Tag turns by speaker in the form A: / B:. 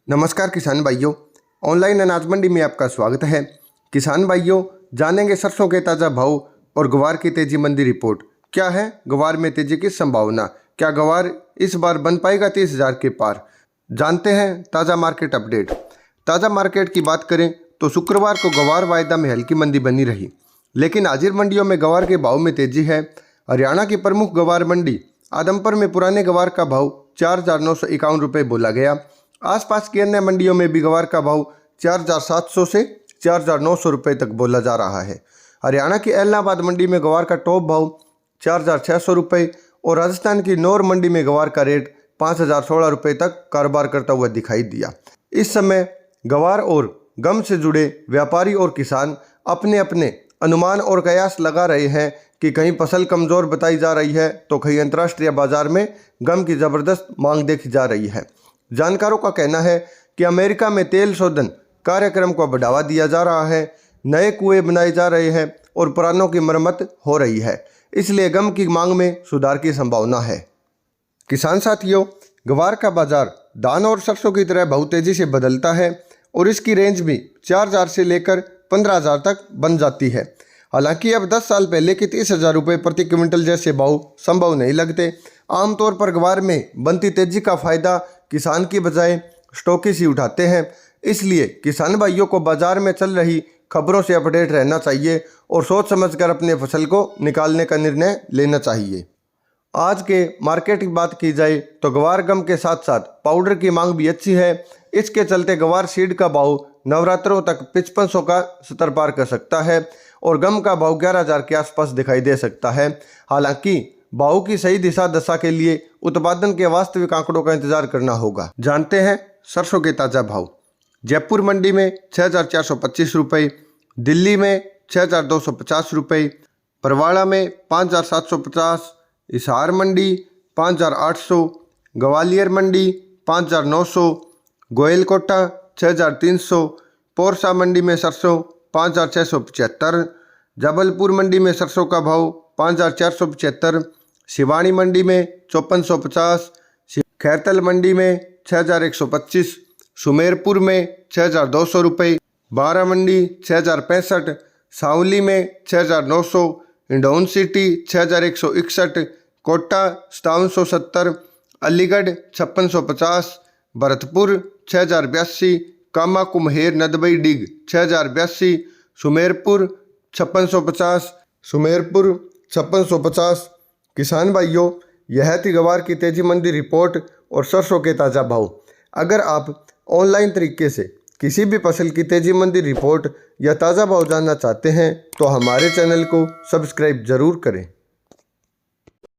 A: नमस्कार किसान भाइयों, ऑनलाइन अनाज मंडी में आपका स्वागत है। किसान भाइयों, जानेंगे सरसों के ताज़ा भाव और ग्वार की तेजी मंडी रिपोर्ट। क्या है ग्वार में तेजी की संभावना? क्या ग्वार इस बार बन पाएगा 30,000 के पार? जानते हैं ताज़ा मार्केट अपडेट। ताज़ा मार्केट की बात करें तो शुक्रवार को ग्वार वायदा में हल्की मंदी बनी रही, लेकिन हाजिर मंडियों में ग्वार के भाव में तेजी है। हरियाणा की प्रमुख ग्वार मंडी आदमपुर में पुराने ग्वार का भाव 4,951 रुपये बोला गया। आसपास की अन्य मंडियों में भी ग्वार का भाव 4,700 से 4,900 रुपये तक बोला जा रहा है। हरियाणा की इलाहाबाद मंडी में ग्वार का टॉप भाव 4,600 रुपये और राजस्थान की नौर मंडी में ग्वार का रेट 5,016 रुपये तक कारोबार करता हुआ दिखाई दिया। इस समय ग्वार और गम से जुड़े व्यापारी और किसान अपने अपने अनुमान और कयास लगा रहे हैं कि कहीं फसल कमज़ोर बताई जा रही है तो कहीं अंतर्राष्ट्रीय बाजार में गम की ज़बरदस्त मांग देखी जा रही है। जानकारों का कहना है कि अमेरिका में तेल शोधन कार्यक्रम को बढ़ावा दिया जा रहा है, नए कुएं बनाए जा रहे हैं और पुरानों की मरम्मत हो रही है, इसलिए गम की मांग में सुधार की संभावना है। किसान साथियों, ग्वार का बाजार धान और सरसों की तरह बहुत तेज़ी से बदलता है और इसकी रेंज भी 4,000 से लेकर 15,000 तक बन जाती है। हालांकि अब 10 साल पहले के 30,000 रुपये प्रति क्विंटल जैसे भाव संभव नहीं लगते। आमतौर पर ग्वार में बनती तेजी का फायदा किसान की बजाय स्टॉकिस्ट ही उठाते हैं, इसलिए किसान भाइयों को बाजार में चल रही खबरों से अपडेट रहना चाहिए और सोच समझकर अपने फसल को निकालने का निर्णय लेना चाहिए। आज के मार्केट की बात की जाए तो ग्वार गम के साथ साथ पाउडर की मांग भी अच्छी है। इसके चलते ग्वार सीड का भाव नवरात्रों तक 5500 का स्तर पार कर सकता है और गम का भाव 11,000 के आसपास दिखाई दे सकता है। हालांकि भाव की सही दिशा दशा के लिए उत्पादन के वास्तविक आंकड़ों का इंतजार करना होगा। जानते हैं सरसों के ताज़ा भाव। जयपुर मंडी में 6,425 रुपये, दिल्ली में 6,250 रुपये, बरवाड़ा में 5,750, हिसार मंडी 5,800, ग्वालियर मंडी 5,900, गोयलकोटा 6,300, पोरसा मंडी में सरसों 5,675, जबलपुर मंडी में सरसों का भाव 5,475, सिवानी मंडी में 5,450, खैरतल मंडी में 6,125, सुमेरपुर में 6,200 रुपये, बारा मंडी 6,065, सावली में 6,900, हिंडौन सिटी 6,161, कोटा 5,770, अलीगढ़ 5,650, भरतपुर 6,082, कामा कुम्हेर नदबई डिग 6,082, सुमेरपुर 5,650। किसान भाइयों, यह थी ग्वार की तेजी मंदी रिपोर्ट और सरसों के ताज़ा भाव। अगर आप ऑनलाइन तरीके से किसी भी फसल की तेजी मंदी रिपोर्ट या ताज़ा भाव जानना चाहते हैं तो हमारे चैनल को सब्सक्राइब ज़रूर करें।